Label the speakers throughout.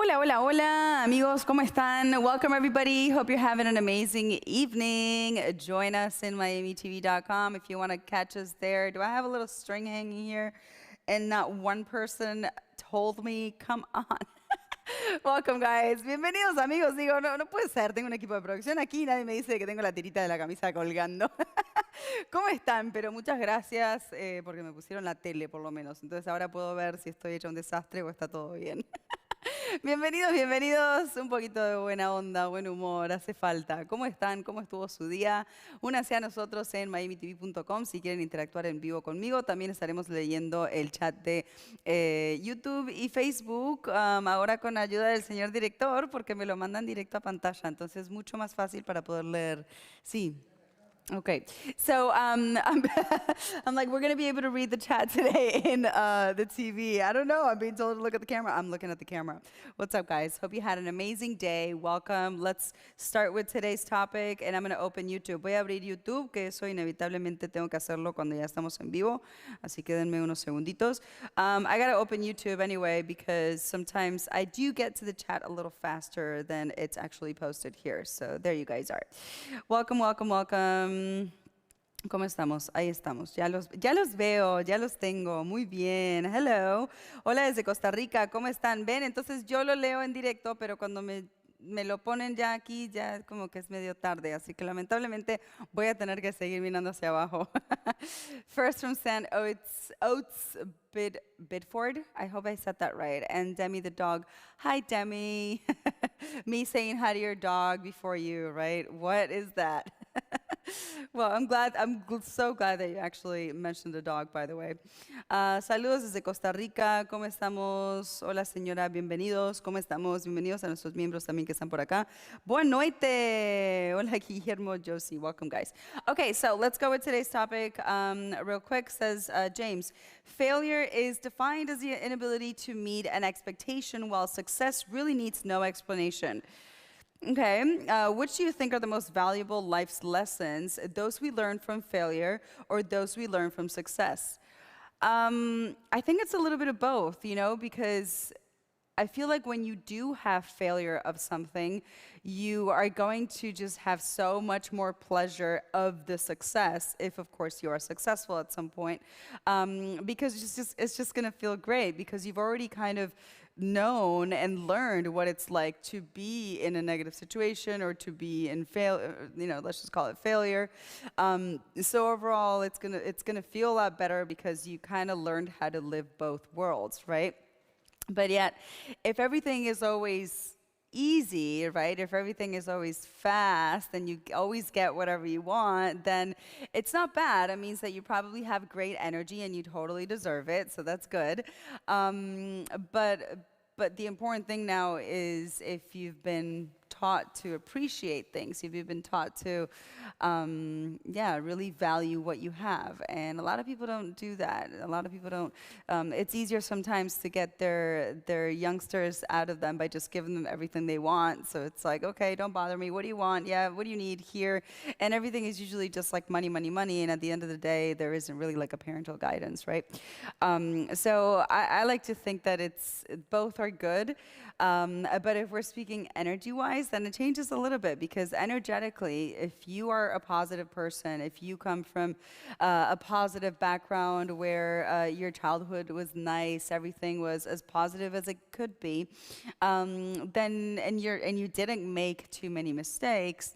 Speaker 1: Hola, hola, hola, amigos, ¿cómo están? Welcome, everybody. Hope you're having an amazing evening. Join us in MiamiTV.com if you want to catch us there. Do I have a little string hanging here? And not one person told me, come on. Welcome, guys. Bienvenidos, amigos. Digo, no puede ser. Tengo un equipo de producción aquí y nadie me dice que tengo la tirita de la camisa colgando. ¿Cómo están? Pero muchas gracias porque me pusieron la tele, por lo menos. Entonces ahora puedo ver si estoy hecha un desastre o está todo bien. Bienvenidos, bienvenidos. Un poquito de buena onda, buen humor, hace falta. ¿Cómo están? ¿Cómo estuvo su día? Únanse a nosotros en miamitv.com si quieren interactuar en vivo conmigo. También estaremos leyendo el chat de YouTube y Facebook, ahora con ayuda del señor director, porque me lo mandan directo a pantalla. Entonces es mucho más fácil para poder leer. Sí. Okay, so I'm like, we're going to be able to read the chat today in the TV. I don't know. I'm being told to look at the camera. I'm looking at the camera. What's up, guys? Hope you had an amazing day. Welcome. Let's start with today's topic, and I'm going to open YouTube. Voy a abrir YouTube, que eso inevitablemente tengo que hacerlo cuando ya estamos en vivo. Así que denme unos segunditos. I got to open YouTube anyway because sometimes I do get to the chat a little faster than it's actually posted here. So there you guys are. Welcome, welcome, welcome. ¿Cómo estamos? Ahí estamos. Ya los veo, ya los tengo. Muy bien. Hello. Hola desde Costa Rica. ¿Cómo están? Ven, entonces yo lo leo en directo, pero cuando me lo ponen ya aquí, ya como que es medio tarde. Así que lamentablemente voy a tener que seguir mirando hacia abajo. First from San Oates Bidford. I hope I said that right. And Demi the dog. Hi, Demi. Me saying hi to your dog before you, right? What is that? Well, I'm so glad that you actually mentioned the dog, by the way. Saludos desde Costa Rica. ¿Cómo estamos? Hola, señora. Bienvenidos. ¿Cómo estamos? Bienvenidos a nuestros miembros también que están por acá. Buenas noches. Hola, Guillermo, Josie. Welcome, guys. Okay, so let's go with today's topic. Real quick, says James, failure is defined as the inability to meet an expectation, while success really needs no explanation. Okay, which do you think are the most valuable life's lessons, those we learn from failure or those we learn from success? I think it's a little bit of both, you know, because I feel like when you do have failure of something, you are going to just have so much more pleasure of the success, if of course you are successful at some point, because it's just going to feel great because you've already kind of known and learned what it's like to be in a negative situation or to be in let's just call it failure. So overall, it's gonna feel a lot better because you kind of learned how to live both worlds, right? But yet, if everything is always easy, right? If everything is always fast and you always get whatever you want, then it's not bad. It means that you probably have great energy and you totally deserve it, so that's good. But the important thing now is if you've been taught to appreciate things, if you've been taught to, really value what you have. And a lot of people don't do that. A lot of people don't. It's easier sometimes to get their youngsters out of them by just giving them everything they want. So it's like, okay, don't bother me. What do you want? Yeah, what do you need here? And everything is usually just like money, money, money. And at the end of the day, there isn't really like a parental guidance, right? So I like to think that both are good. But if we're speaking energy-wise, then it changes a little bit because energetically, if you are a positive person, if you come from a positive background where your childhood was nice, everything was as positive as it could be, then and you didn't make too many mistakes,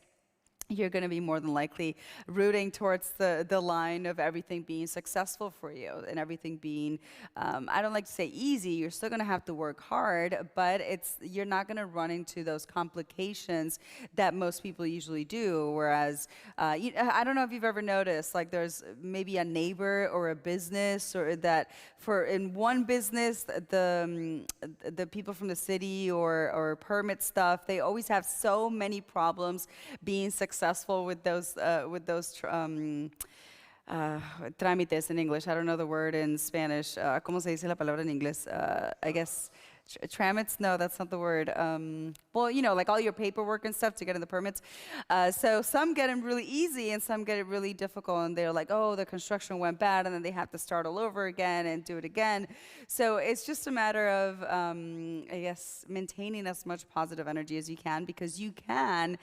Speaker 1: you're going to be more than likely rooting towards the line of everything being successful for you and everything being, I don't like to say easy, you're still going to have to work hard, but you're not going to run into those complications that most people usually do. Whereas, I don't know if you've ever noticed, like there's maybe a neighbor or a business or that in one business, the people from the city or permit stuff, they always have so many problems being successful with those trámites in English. I don't know the word in Spanish. ¿Cómo se dice la palabra en inglés? I guess Tramits? No, that's not the word. Well, you know, like all your paperwork and stuff to get in the permits. So some get them really easy and some get it really difficult. And they're like, oh, the construction went bad. And then they have to start all over again and do it again. So it's just a matter of, I guess, maintaining as much positive energy as you can, because you can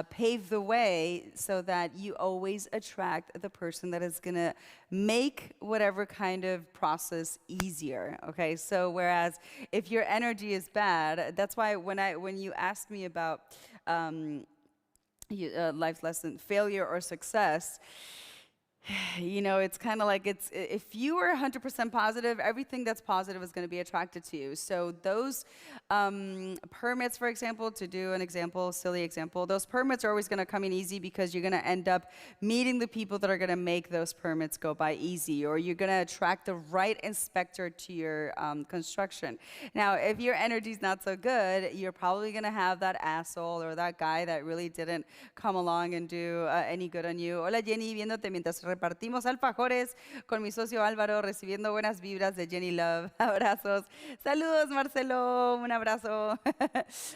Speaker 1: pave the way so that you always attract the person that is going to make whatever kind of process easier. Okay, so whereas if your energy is bad, that's why when you asked me about life lesson, failure or success, you know, it's kind of like if you are 100% positive, everything that's positive is going to be attracted to you. So those permits, for example, to do an example, silly example, those permits are always going to come in easy because you're going to end up meeting the people that are going to make those permits go by easy, or you're going to attract the right inspector to your construction. Now, if your energy's not so good, you're probably going to have that asshole or that guy that really didn't come along and do any good on you. Hola, Jenny, viéndote mientras repartimos alfajores con mi socio Álvaro, recibiendo buenas vibras de Jenny Love. Abrazos. Saludos, Marcelo. Un abrazo.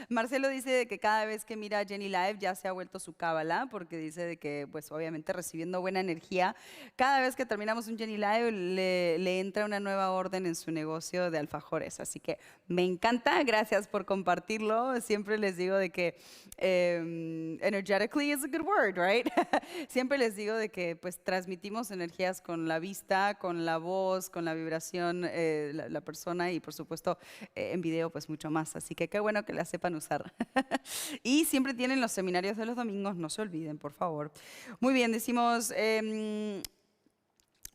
Speaker 1: Marcelo dice de que cada vez que mira Jenny Live ya se ha vuelto su cábala, porque dice de que, pues obviamente recibiendo buena energía, cada vez que terminamos un Jenny Live le entra una nueva orden en su negocio de alfajores. Así que me encanta. Gracias por compartirlo. Siempre les digo de que energetically is a good word, right? Siempre les digo de que pues transmitimos energías con la vista, con la voz, con la vibración, la persona, y por supuesto en video pues mucho más. Así que qué bueno que la sepan usar. Y siempre tienen los seminarios de los domingos, no se olviden, por favor. Muy bien, decimos...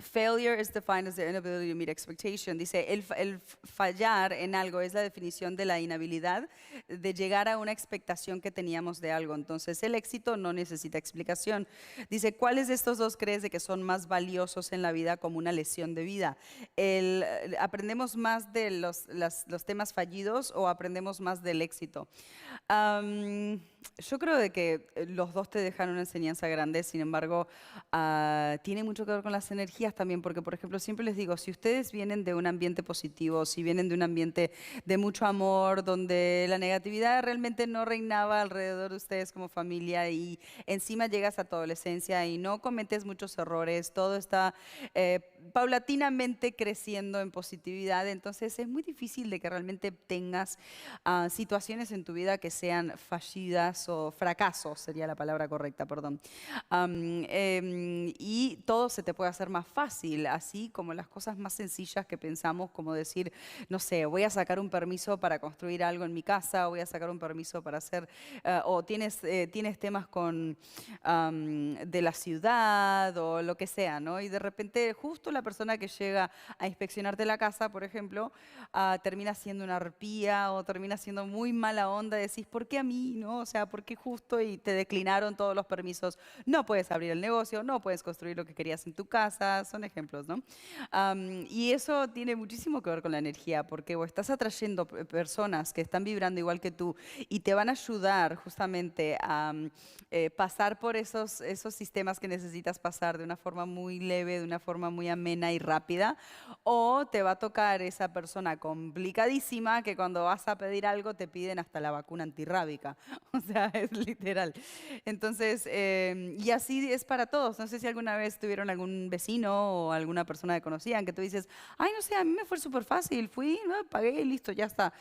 Speaker 1: failure is defined as the inability to meet expectation. Dice, el fallar en algo es la definición de la inhabilidad de llegar a una expectación que teníamos de algo. Entonces, el éxito no necesita explicación. Dice, ¿cuáles de estos dos crees de que son más valiosos en la vida como una lesión de vida? ¿Aprendemos más de los temas fallidos o aprendemos más del éxito? Yo creo de que los dos te dejan una enseñanza grande. Sin embargo, tiene mucho que ver con las energías también, porque por ejemplo siempre les digo, si ustedes vienen de un ambiente positivo, si vienen de un ambiente de mucho amor, donde la negatividad realmente no reinaba alrededor de ustedes como familia, y encima llegas a tu adolescencia y no cometes muchos errores, todo está paulatinamente creciendo en positividad, entonces es muy difícil de que realmente tengas situaciones en tu vida que sean fallidas o fracasos, sería la palabra correcta, perdón. Y todo se te puede hacer más fácil, así como las cosas más sencillas que pensamos, como decir, no sé, voy a sacar un permiso para construir algo en mi casa, voy a sacar un permiso para hacer, o tienes temas con de la ciudad o lo que sea, ¿no? Y de repente justo la persona que llega a inspeccionarte la casa, por ejemplo, termina siendo una arpía o termina siendo muy mala onda, decís, ¿por qué a mí, no? O sea, ¿por qué justo? Y te declinaron todos los permisos, no puedes abrir el negocio, no puedes construir lo que querías en tu casa, son ejemplos, ¿no? Y eso tiene muchísimo que ver con la energía, porque vos estás atrayendo personas que están vibrando igual que tú y te van a ayudar justamente a pasar por esos sistemas que necesitas pasar de una forma muy leve, de una forma muy amena y rápida, o te va a tocar esa persona complicadísima que cuando vas a pedir algo te piden hasta la vacuna antirrábica. O sea, es literal. Entonces, y así es para todos. No sé si alguna vez tuvieron algún vecino o alguna persona que conocían que tú dices, ay, no sé, a mí me fue súper fácil, fui, ¿no? Pagué y listo, ya está.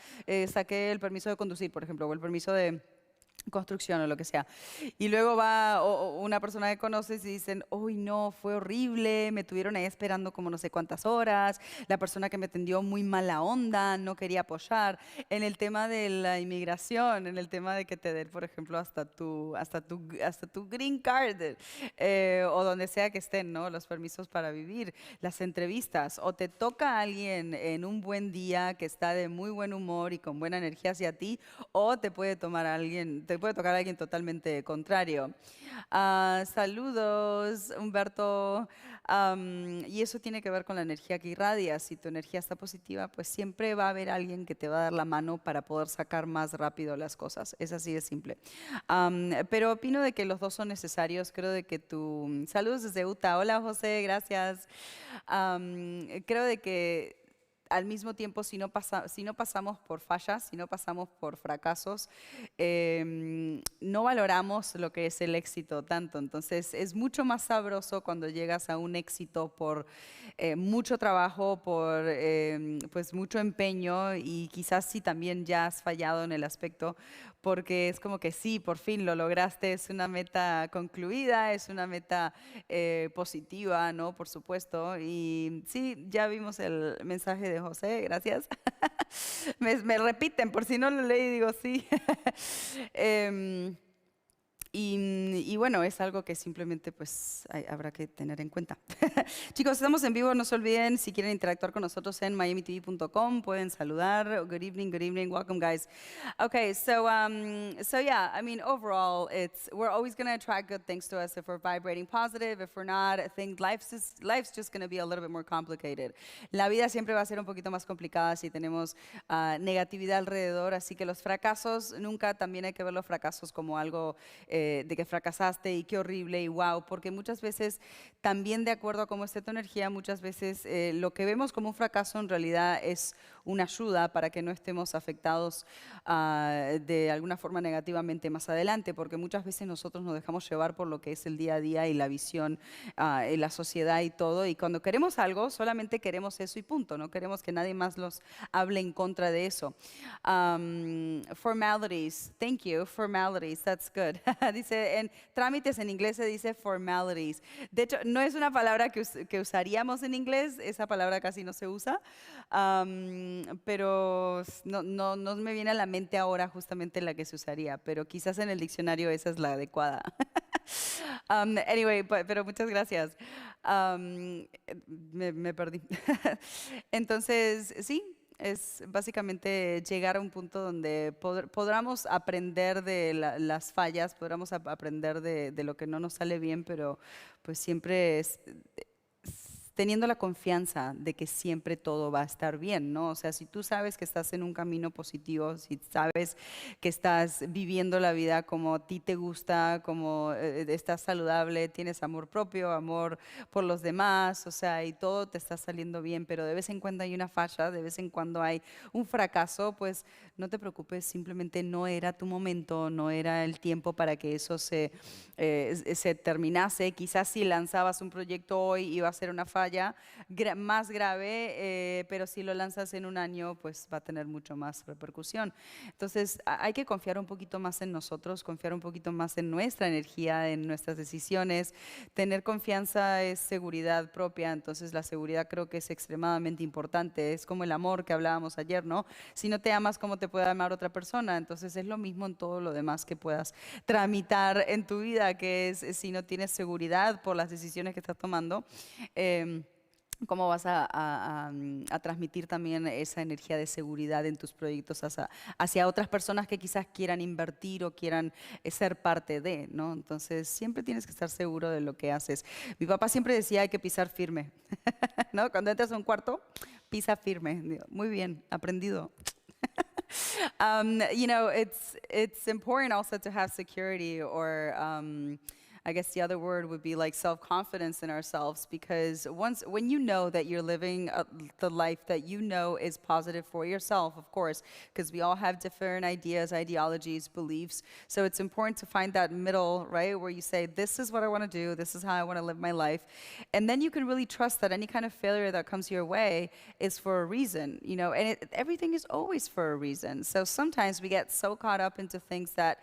Speaker 1: Saqué el permiso de conducir, por ejemplo, o el permiso de construcción o lo que sea. Y luego va una persona que conoces y dicen, uy, no, fue horrible, me tuvieron ahí esperando como no sé cuántas horas, la persona que me atendió muy mala onda, no quería apoyar. En el tema de la inmigración, en el tema de que te den, por ejemplo, hasta tu green card, o donde sea que estén, ¿no? Los permisos para vivir, las entrevistas, o te toca a alguien en un buen día que está de muy buen humor y con buena energía hacia ti, o te puede tocar a alguien totalmente contrario. Saludos, Humberto. Y eso tiene que ver con la energía que irradias. Si tu energía está positiva, pues siempre va a haber alguien que te va a dar la mano para poder sacar más rápido las cosas. Es así de simple. Pero opino de que los dos son necesarios. Creo de que saludos desde Utah. Hola, José, gracias. Creo de que al mismo tiempo, si no pasamos por fallas, si no pasamos por fracasos, no valoramos lo que es el éxito tanto. Entonces, es mucho más sabroso cuando llegas a un éxito por mucho trabajo, por pues mucho empeño y quizás si también ya has fallado en el aspecto, porque es como que sí, por fin lo lograste, es una meta concluida, es una meta positiva, ¿no? Por supuesto. Y sí, ya vimos el mensaje de José, gracias. Me repiten, por si no lo leí, digo sí. Em, y bueno, es algo que simplemente pues habrá que tener en cuenta. Chicos, estamos en vivo, no se olviden, si quieren interactuar con nosotros en miamitv.com, pueden saludar. Good evening, welcome guys. Okay, so yeah, I mean, overall, we're always going to attract good things to us if we're vibrating positive. If we're not, I think life's just going to be a little bit more complicated. La vida siempre va a ser un poquito más complicada si tenemos negatividad alrededor, así que los fracasos, nunca también hay que ver los fracasos como algo de que fracasaste y qué horrible y wow, porque muchas veces también de acuerdo a cómo esté tu energía, muchas veces lo que vemos como un fracaso en realidad es una ayuda para que no estemos afectados de alguna forma negativamente más adelante, porque muchas veces nosotros nos dejamos llevar por lo que es el día a día y la visión en la sociedad y todo, y cuando queremos algo, solamente queremos eso y punto, no queremos que nadie más los hable en contra de eso. Formalities, thank you, formalities, that's good. Dice, en trámites en inglés se dice formalities. De hecho, no es una palabra que usaríamos en inglés, esa palabra casi no se usa. Pero no me viene a la mente ahora justamente la que se usaría, pero quizás en el diccionario esa es la adecuada. Anyway, pero muchas gracias. Me perdí. Entonces, sí, es básicamente llegar a un punto donde podamos aprender de las fallas, podamos aprender de lo que no nos sale bien, pero pues siempre teniendo la confianza de que siempre todo va a estar bien, ¿no? O sea, si tú sabes que estás en un camino positivo, si sabes que estás viviendo la vida como a ti te gusta, como estás saludable, tienes amor propio, amor por los demás, o sea, y todo te está saliendo bien, pero de vez en cuando hay una falla, de vez en cuando hay un fracaso, pues no te preocupes, simplemente no era tu momento, no era el tiempo para que eso se terminase. Quizás si lanzabas un proyecto hoy iba a ser una falla más grave, pero si lo lanzas en un año, pues va a tener mucho más repercusión. Entonces, hay que confiar un poquito más en nosotros, confiar un poquito más en nuestra energía, en nuestras decisiones. Tener confianza es seguridad propia, entonces la seguridad creo que es extremadamente importante. Es como el amor que hablábamos ayer, ¿no? Si no te amas, ¿cómo te puede amar otra persona? Entonces, es lo mismo en todo lo demás que puedas tramitar en tu vida, que es si no tienes seguridad por las decisiones que estás tomando, cómo vas a transmitir también esa energía de seguridad en tus proyectos hacia otras personas que quizás quieran invertir o quieran ser parte de, ¿no? Entonces, siempre tienes que estar seguro de lo que haces. Mi papá siempre decía, hay que pisar firme, ¿no? Cuando entras a un cuarto, pisa firme. Digo, muy bien, aprendido. You know, it's important also to have security or I guess the other word would be like self-confidence in ourselves, because when you know that you're living the life that you know is positive for yourself, of course, because we all have different ideas, ideologies, beliefs. So it's important to find that middle, right, where you say, this is what I want to do, this is how I want to live my life. And then you can really trust that any kind of failure that comes your way is for a reason, you know, and everything is always for a reason. So sometimes we get so caught up into things that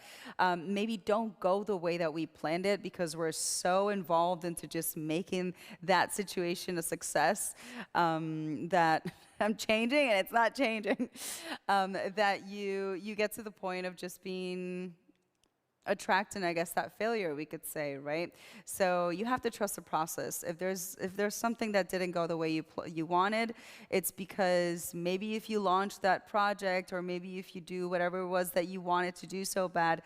Speaker 1: maybe don't go the way that we planned it, because we're so involved into just making that situation a success, that I'm changing and it's not changing, that you get to the point of just being attracting, I guess, that failure, we could say, right? So you have to trust the process. If there's something that didn't go the way you wanted, it's because maybe if you launch that project, or maybe if you do whatever it was that you wanted to do so bad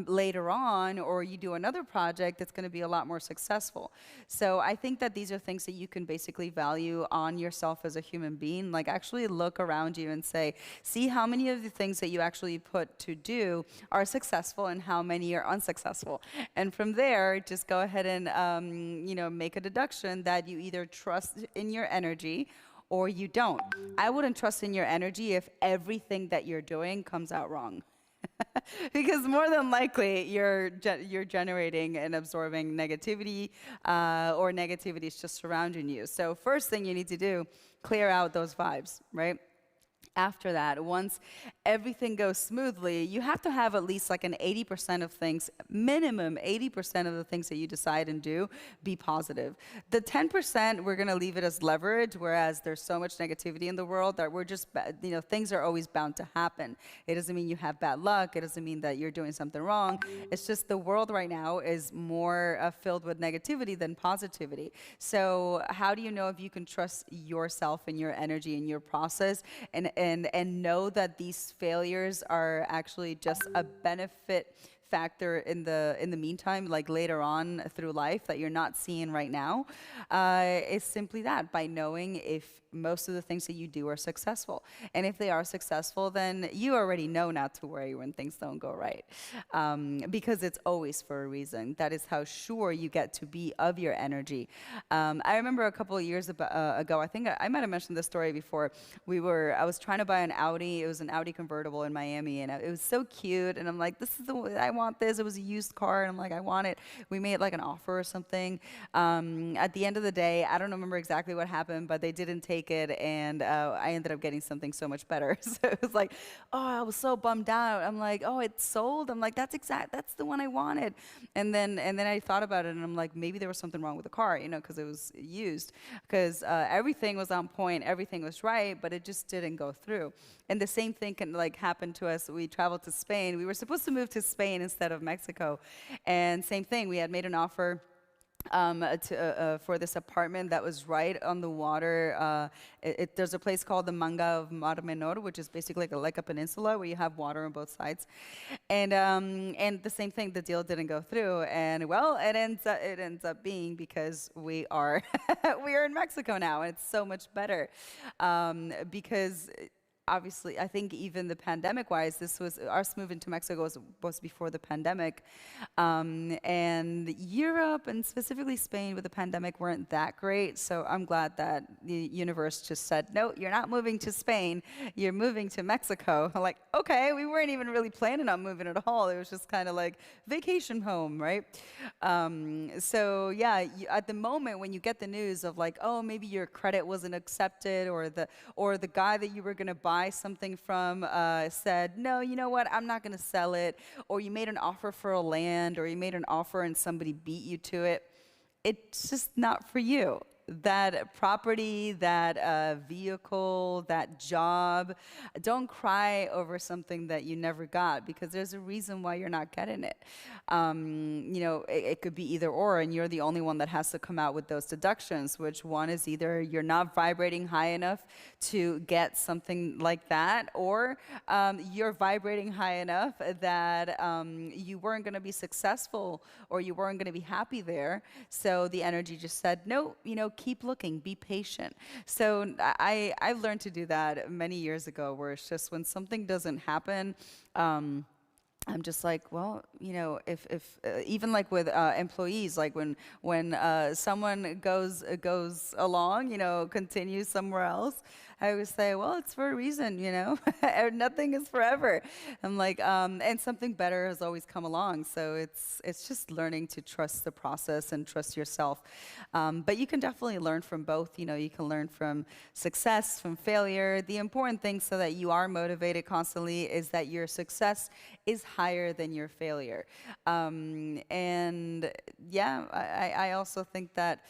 Speaker 1: later on, or you do another project, it's going to be a lot more successful. So I think that these are things that you can basically value on yourself as a human being. Like, actually look around you and say, see how many of the things that you actually put to do are successful and how many are unsuccessful. And from there, just go ahead and you know, make a deduction that you either trust in your energy, or you don't. I wouldn't trust in your energy if everything that you're doing comes out wrong. Because more than likely you're generating and absorbing negativity, or negativity is just surrounding you. So first thing you need to do, clear out those vibes, right? After that, once everything goes smoothly, you have to have at least like an 80% of things, minimum 80% of the things that you decide and do, be positive. The 10%, we're gonna leave it as leverage, whereas there's so much negativity in the world that we're just, things are always bound to happen. It doesn't mean you have bad luck. It doesn't mean that you're doing something wrong. It's just the world right now is more filled with negativity than positivity. So how do you know if you can trust yourself and your energy and your process, and know that these failures are actually just a benefit factor in the meantime, like later on through life that you're not seeing right now, is simply that, by knowing if most of the things that you do are successful. And if they are successful, then you already know not to worry when things don't go right, because it's always for a reason. That is how sure you get to be of your energy. I remember a couple of years ago, I think I might have mentioned this story before. I was trying to buy an Audi. It was an Audi convertible in Miami, and it was so cute. And I'm like, this is I want this. It was a used car, and I'm like, I want it. We made like an offer or something. At the end of the day, I don't remember exactly what happened, but they didn't take it, and I ended up getting something so much better. So it was like, oh, I was so bummed out. I'm like, oh, it's sold. I'm like, that's the one I wanted. And then I thought about it, and I'm like, maybe there was something wrong with the car, because it was used. Because everything was on point, everything was right, but it just didn't go through. And the same thing can happen to us. We traveled to Spain. We were supposed to move to Spain instead of Mexico, and same thing. We had made an offer for this apartment that was right on the water. There's a place called the Manga of Mar Menor, which is basically like a peninsula where you have water on both sides. And the same thing, the deal didn't go through. And well, it ends up being because we are we are in Mexico now, and it's so much better, because obviously, I think even the pandemic-wise, us moving to Mexico was before the pandemic, and Europe and specifically Spain with the pandemic weren't that great. So I'm glad that the universe just said, no, you're not moving to Spain, you're moving to Mexico. I'm like, okay, we weren't even really planning on moving at all. It was just kind of like vacation home, right? So yeah, at the moment when you get the news of like, oh, maybe your credit wasn't accepted, or the guy that you were gonna buy something from said, no, you know what, I'm not going to sell it, or you made an offer for a land, or you made an offer and somebody beat you to it, it's just not for you. That property, that vehicle, that job, don't cry over something that you never got, because there's a reason why you're not getting it. It could be either or, and you're the only one that has to come out with those deductions, which one is either you're not vibrating high enough to get something like that, or you're vibrating high enough that you weren't going to be successful, or you weren't going to be happy there. So the energy just said, no, keep looking, be patient. So I learned to do that many years ago, where it's just when something doesn't happen, I'm just like, well, if even like with employees, like when someone goes along, continues somewhere else, I always say, well, it's for a reason, nothing is forever. I'm like, and something better has always come along. So it's just learning to trust the process and trust yourself. But you can definitely learn from both. You can learn from success, from failure. The important thing, so that you are motivated constantly, is that your success is higher than your failure. And yeah, I also think that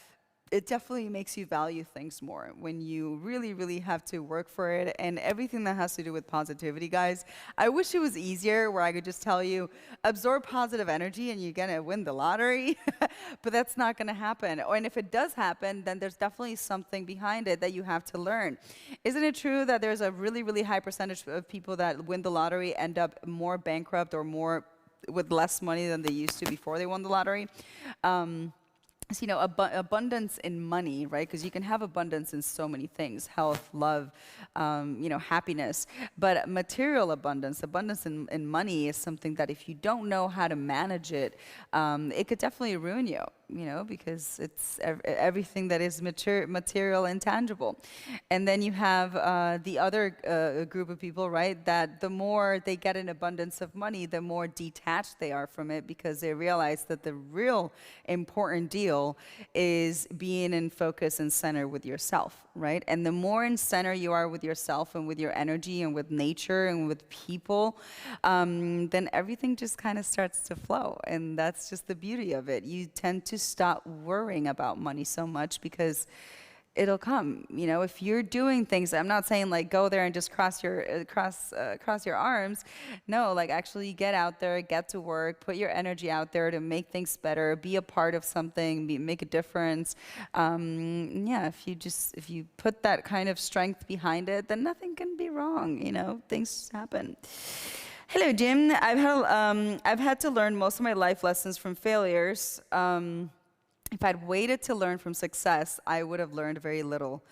Speaker 1: it definitely makes you value things more when you really, really have to work for it. And everything that has to do with positivity, guys, I wish it was easier, where I could just tell you, absorb positive energy and you're gonna win the lottery. But that's not gonna happen. And if it does happen, then there's definitely something behind it that you have to learn. Isn't it true that there's a really, really high percentage of people that win the lottery end up more bankrupt, or more with less money than they used to before they won the lottery? so, abundance in money, right? Because you can have abundance in so many things: health, love, happiness. But material abundance, abundance in money, is something that if you don't know how to manage it, it could definitely ruin you. Because it's everything that is material and tangible. And then you have the other group of people, right? That the more they get an abundance of money, the more detached they are from it, because they realize that the real important deal is being in focus and center with yourself, right? And the more in center you are with yourself and with your energy and with nature and with people, then everything just kind of starts to flow. And that's just the beauty of it. You tend to stop worrying about money so much, because it'll come. If you're doing things, I'm not saying like go there and just cross your arms. No, like actually get out there, get to work, put your energy out there to make things better, be a part of something, make a difference. Yeah, if you put that kind of strength behind it, then nothing can be wrong. Things happen. Hello, Jim. I've had to learn most of my life lessons from failures. If I'd waited to learn from success, I would have learned very little.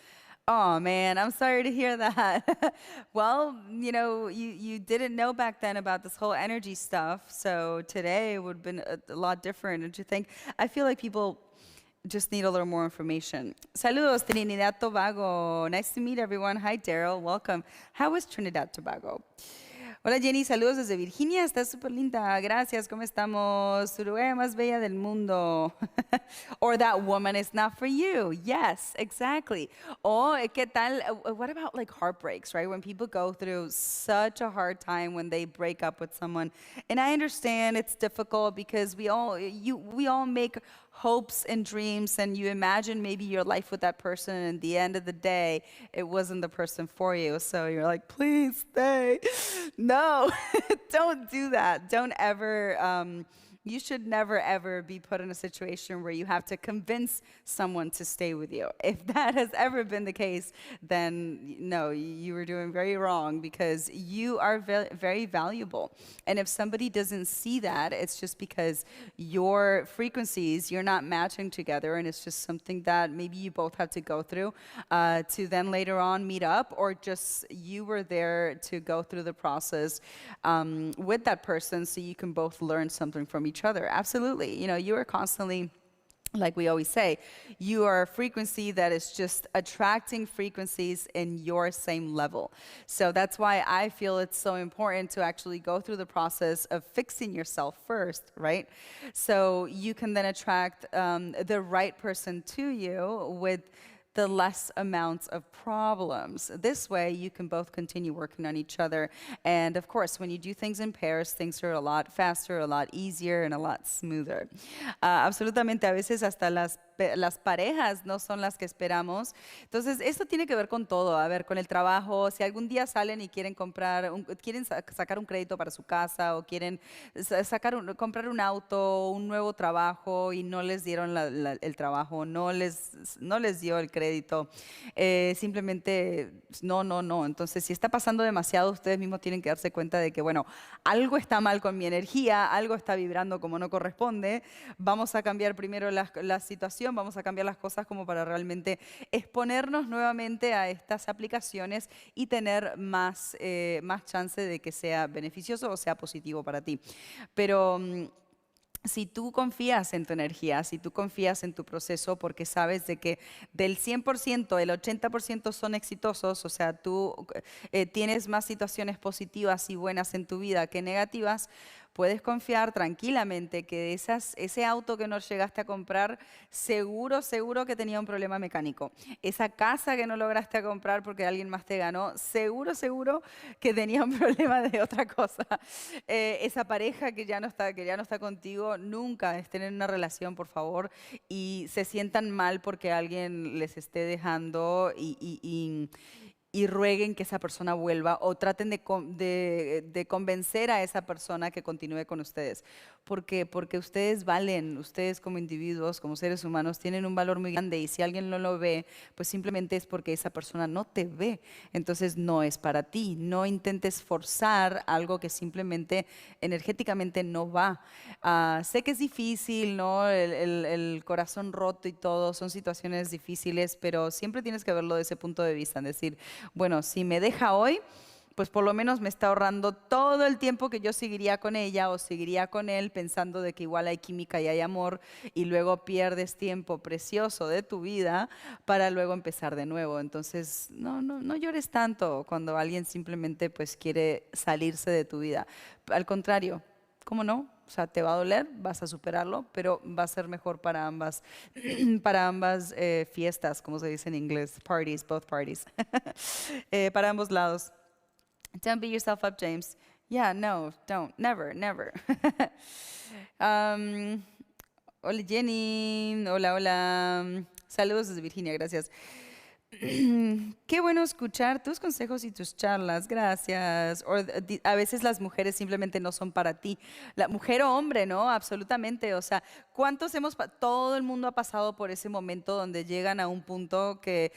Speaker 1: Oh man, I'm sorry to hear that. Well, you didn't know back then about this whole energy stuff, so today would have been a lot different, don't you think? I feel like people just need a little more information. Saludos, Trinidad Tobago. Nice to meet everyone. Hi, Daryl. Welcome. How is Trinidad Tobago? Hola Jenny, saludos desde Virginia, estás súper linda, gracias, ¿cómo estamos? Uruguay más bella del mundo. Or that woman is not for you. Yes, exactly. Oh, ¿qué tal? What about like heartbreaks, right? When people go through such a hard time when they break up with someone. And I understand it's difficult because we all make hopes and dreams, and you imagine maybe your life with that person, and at the end of the day, it wasn't the person for you. So you're like, please stay. No, don't do that. Don't ever, you should never ever be put in a situation where you have to convince someone to stay with you. If that has ever been the case, then no, you were doing very wrong, because you are very valuable. And if somebody doesn't see that, it's just because your frequencies, you're not matching together, and it's just something that maybe you both have to go through to then later on meet up, or just you were there to go through the process with that person so you can both learn something from each other. Absolutely. You are constantly, like we always say, you are a frequency that is just attracting frequencies in your same level. So that's why I feel it's so important to actually go through the process of fixing yourself first, right? So you can then attract the right person to you with the less amounts of problems. This way, you can both continue working on each other. And of course, when you do things in pairs, things are a lot faster, a lot easier, and a lot smoother. Absolutamente, a veces hasta las parejas no son las que esperamos. Entonces, esto tiene que ver con todo. A ver, con el trabajo, si algún día salen y quieren sacar un crédito para su casa, o quieren comprar un auto, un nuevo trabajo, y no les dieron el trabajo, no les dio el crédito, simplemente no. Entonces, si está pasando demasiado, ustedes mismos tienen que darse cuenta de que, bueno, algo está mal con mi energía, algo está vibrando como no corresponde. Vamos a cambiar primero la situación, vamos a cambiar las cosas como para realmente exponernos nuevamente a estas aplicaciones y tener más chance de que sea beneficioso o sea positivo para ti. Pero si tú confías en tu energía, si tú confías en tu proceso, porque sabes de que del 100%, el 80% son exitosos, o sea, tú tienes más situaciones positivas y buenas en tu vida que negativas, puedes confiar tranquilamente que ese auto que no llegaste a comprar, seguro que tenía un problema mecánico. Esa casa que no lograste comprar porque alguien más te ganó, seguro que tenía un problema de otra cosa. Esa pareja que ya no está contigo, nunca estén en una relación, por favor, y se sientan mal porque alguien les esté dejando y y rueguen que esa persona vuelva o traten de convencer a esa persona que continúe con ustedes. ¿Por qué? Porque ustedes valen, ustedes como individuos, como seres humanos, tienen un valor muy grande y si alguien no lo ve, pues simplemente es porque esa persona no te ve. Entonces no es para ti. No intentes forzar algo que simplemente energéticamente no va. Sé que es difícil, ¿no? El corazón roto y todo, son situaciones difíciles, pero siempre tienes que verlo desde ese punto de vista, es decir, bueno, si me deja hoy, pues por lo menos me está ahorrando todo el tiempo que yo seguiría con ella o seguiría con él pensando de que igual hay química y hay amor y luego pierdes tiempo precioso de tu vida para luego empezar de nuevo. Entonces, no llores tanto cuando alguien simplemente pues quiere salirse de tu vida. Al contrario, ¿cómo no? O sea, te va a doler, vas a superarlo, pero va a ser mejor para ambas, para ambas fiestas, como se dice en inglés, parties, both parties, para ambos lados. Don't beat yourself up, James. Yeah, no, don't. Never, never. Um, hola, Jenny. Hola, hola. Saludos desde Virginia, gracias. Qué bueno escuchar tus consejos y tus charlas, gracias. A veces las mujeres simplemente no son para ti. La mujer o hombre, ¿no? Absolutamente. O sea, todo el mundo ha pasado por ese momento donde llegan a un punto que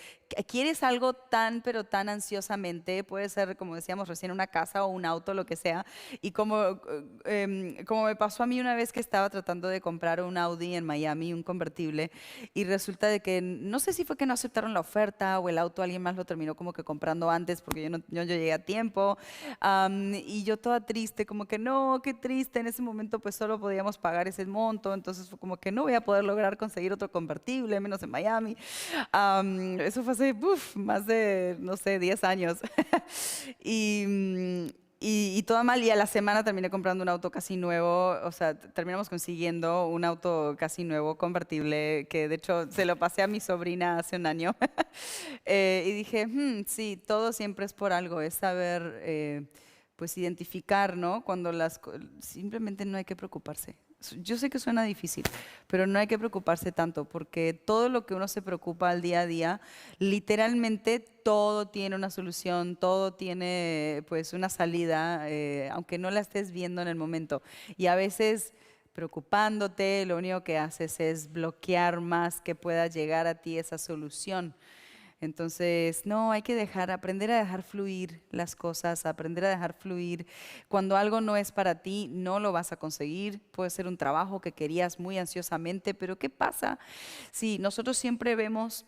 Speaker 1: quieres algo tan, pero tan ansiosamente. Puede ser, como decíamos recién, una casa o un auto, lo que sea. Y como me pasó a mí una vez que estaba tratando de comprar un Audi en Miami, un convertible, y resulta de que no sé si fue que no aceptaron la oferta o el auto alguien más lo terminó como que comprando antes porque yo llegué a tiempo. Y yo toda triste, como que no, qué triste, en ese momento pues solo podíamos pagar ese monto, entonces fue como que no voy a poder lograr conseguir otro convertible, menos en Miami. Eso fue hace más de, no sé, 10 años. Y, y toda mal, y a la semana terminé comprando un auto casi nuevo, o sea, terminamos consiguiendo un auto casi nuevo, convertible, que de hecho se lo pasé a mi sobrina hace un año. Y dije, sí, todo siempre es por algo, es saber, pues, identificar, ¿no? Cuando simplemente no hay que preocuparse. Yo sé que suena difícil, pero no hay que preocuparse tanto, porque todo lo que uno se preocupa al día a día, literalmente todo tiene una solución, todo tiene pues una salida, aunque no la estés viendo en el momento. Y a veces preocupándote, lo único que haces es bloquear más que pueda llegar a ti esa solución. Entonces, no, hay que aprender a dejar fluir las cosas, aprender a dejar fluir. Cuando algo no es para ti, no lo vas a conseguir. Puede ser un trabajo que querías muy ansiosamente, pero ¿qué pasa si nosotros siempre vemos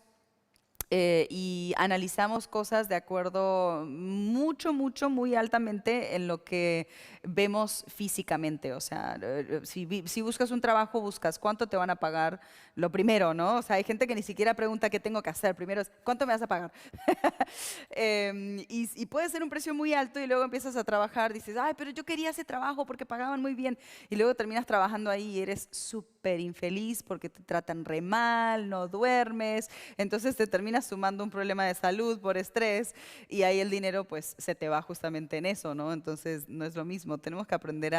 Speaker 1: y analizamos cosas de acuerdo muy altamente en lo que vemos físicamente? O sea, si buscas un trabajo, buscas cuánto te van a pagar, lo primero, ¿no? O sea, hay gente que ni siquiera pregunta qué tengo que hacer, primero es cuánto me vas a pagar. Y puede ser un precio muy alto y luego empiezas a trabajar, dices, ay, pero yo quería ese trabajo porque pagaban muy bien. Y luego terminas trabajando ahí y eres súper infeliz porque te tratan re mal, no duermes, entonces te terminas sumando un problema de salud por estrés y ahí el dinero pues se te va justamente en eso, ¿no? Entonces no es lo mismo, tenemos que aprender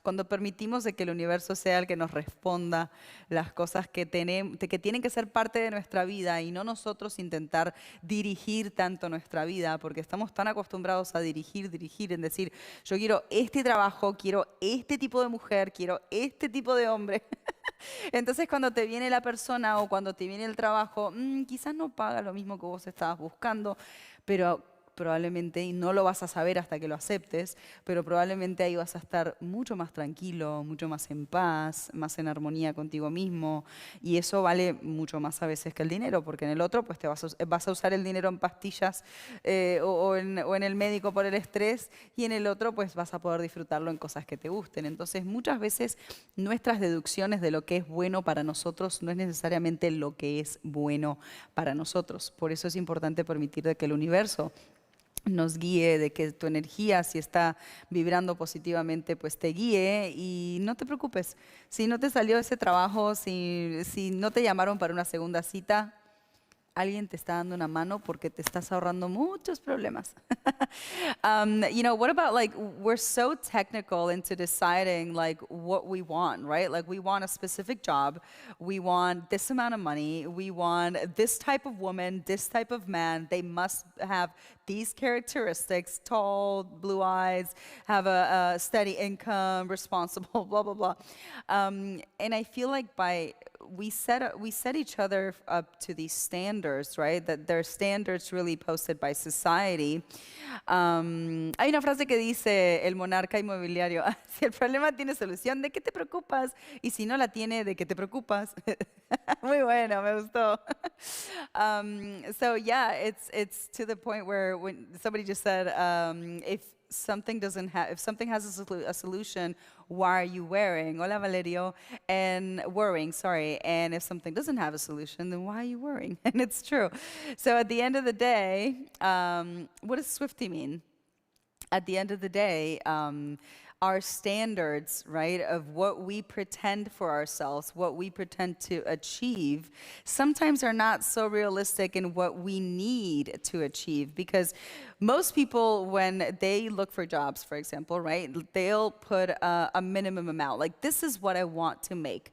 Speaker 1: cuando permitimos de que el universo sea el que nos responda las cosas que tienen que ser parte de nuestra vida y no nosotros intentar dirigir tanto nuestra vida, porque estamos tan acostumbrados a dirigir, en decir, yo quiero este trabajo, quiero este tipo de mujer, quiero este tipo de hombre. Entonces, cuando te viene la persona o cuando te viene el trabajo, quizás no paga lo mismo que vos estabas buscando, pero probablemente, y no lo vas a saber hasta que lo aceptes, pero probablemente ahí vas a estar mucho más tranquilo, mucho más en paz, más en armonía contigo mismo, y eso vale mucho más a veces que el dinero, porque en el otro pues vas a usar el dinero en pastillas o en el médico por el estrés, y en el otro pues vas a poder disfrutarlo en cosas que te gusten. Entonces muchas veces nuestras deducciones de lo que es bueno para nosotros no es necesariamente lo que es bueno para nosotros. Por eso es importante permitir de que el universo nos guíe, de que tu energía, si está vibrando positivamente, pues te guíe y no te preocupes. Si no te salió ese trabajo, si no te llamaron para una segunda cita, alguien te está dando una mano porque te estás ahorrando muchos problemas. What about like, we're so technical into deciding like what we want, right? Like we want a specific job, we want this amount of money, we want this type of woman, this type of man, they must have these characteristics, tall, blue eyes, have a steady income, responsible, blah, blah, blah. And I feel like we set each other up to these standards, right? That they're standards really posted by society. Hay una frase que dice el monarca inmobiliario, si el problema tiene solución, ¿de qué te preocupas? Y si no la tiene, ¿de qué te preocupas? Muy bueno, me gustó. So yeah, it's to the point where when somebody just said, if something has a solution, why are you worrying? Hola Valerio, and worrying, sorry. And if something doesn't have a solution, then why are you worrying? And it's true. So at the end of the day, what does Swifty mean? At the end of the day, our standards, right, of what we pretend for ourselves, what we pretend to achieve, sometimes are not so realistic in what we need to achieve. Because most people, when they look for jobs, for example, right, they'll put a minimum amount. Like, this is what I want to make.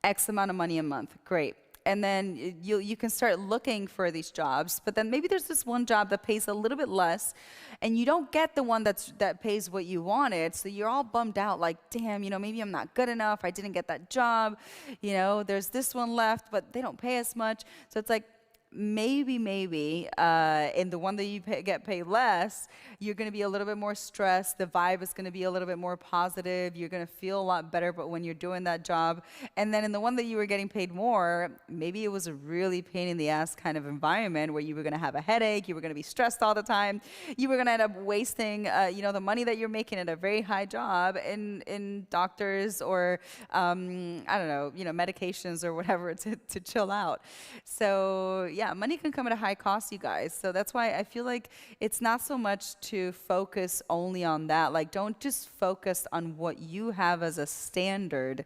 Speaker 1: X amount of money a month. Great. And then you can start looking for these jobs, but then maybe there's this one job that pays a little bit less, and you don't get the one that pays what you wanted, so you're all bummed out, like, damn, maybe I'm not good enough, I didn't get that job, there's this one left, but they don't pay as much. So it's like, maybe in the one that you get paid less, you're going to be a little bit more stressed. The vibe is going to be a little bit more positive. You're going to feel a lot better, but when you're doing that job. And then in the one that you were getting paid more, maybe it was a really pain in the ass kind of environment where you were going to have a headache. You were going to be stressed all the time. You were going to end up wasting, the money that you're making at a very high job in doctors or, I don't know, medications or whatever to chill out. So yeah, money can come at a high cost, you guys. So that's why I feel like it's not so much to focus only on that. Like, don't just focus on what you have as a standard.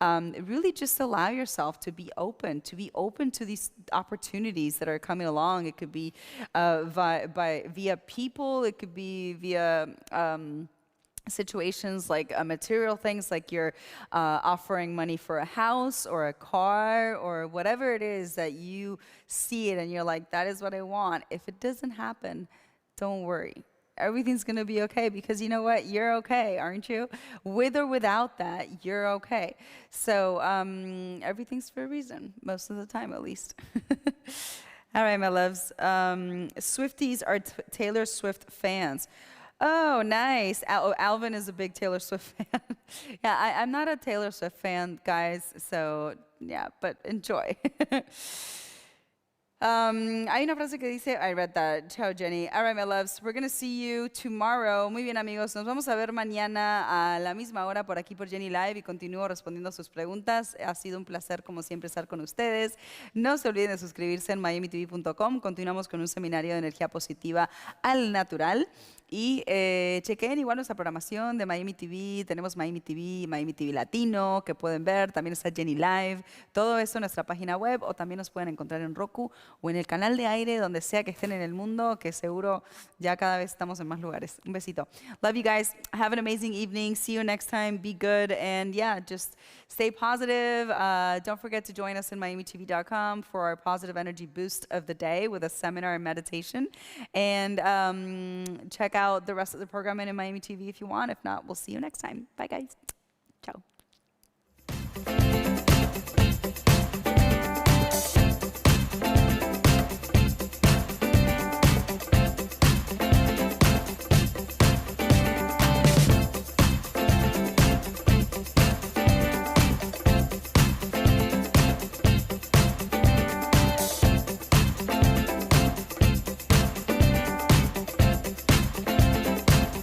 Speaker 1: Really just allow yourself to be open to these opportunities that are coming along. It could be via people. It could be via situations like material things, like you're offering money for a house or a car or whatever it is that you see it and you're like, that is what I want. If it doesn't happen, don't worry. Everything's going to be okay, because you know what? You're okay, aren't you? With or without that, you're okay. So everything's for a reason, most of the time at least. All right, my loves. Swifties are Taylor Swift fans. Oh, nice. Alvin is a big Taylor Swift fan. Yeah, I'm not a Taylor Swift fan, guys, so yeah, but enjoy. Hay una frase que dice, I read that. Ciao, Jenny. All right, my loves, we're going to see you tomorrow. Muy bien, amigos. Nos vamos a ver mañana a la misma hora por aquí por Jenny Live y continúo respondiendo sus preguntas. Ha sido un placer, como siempre, estar con ustedes. No se olviden de suscribirse en miamitv.com. Continuamos con un seminario de energía positiva al natural. Y chequen igual nuestra programación de Miami TV. Tenemos Miami TV Latino, que pueden ver. También está Jenny Live. Todo eso en nuestra página web, o también nos pueden encontrar en Roku o en el canal de aire, donde sea que estén en el mundo, que seguro ya cada vez estamos en más lugares. Un besito. Love you guys. Have an amazing evening. See you next time. Be good. And yeah, just stay positive. Don't forget to join us in miamitv.com for our positive energy boost of the day with a seminar and meditation. And check out the rest of the programming in Miami TV if you want. If not, we'll see you next time. Bye, guys. Ciao.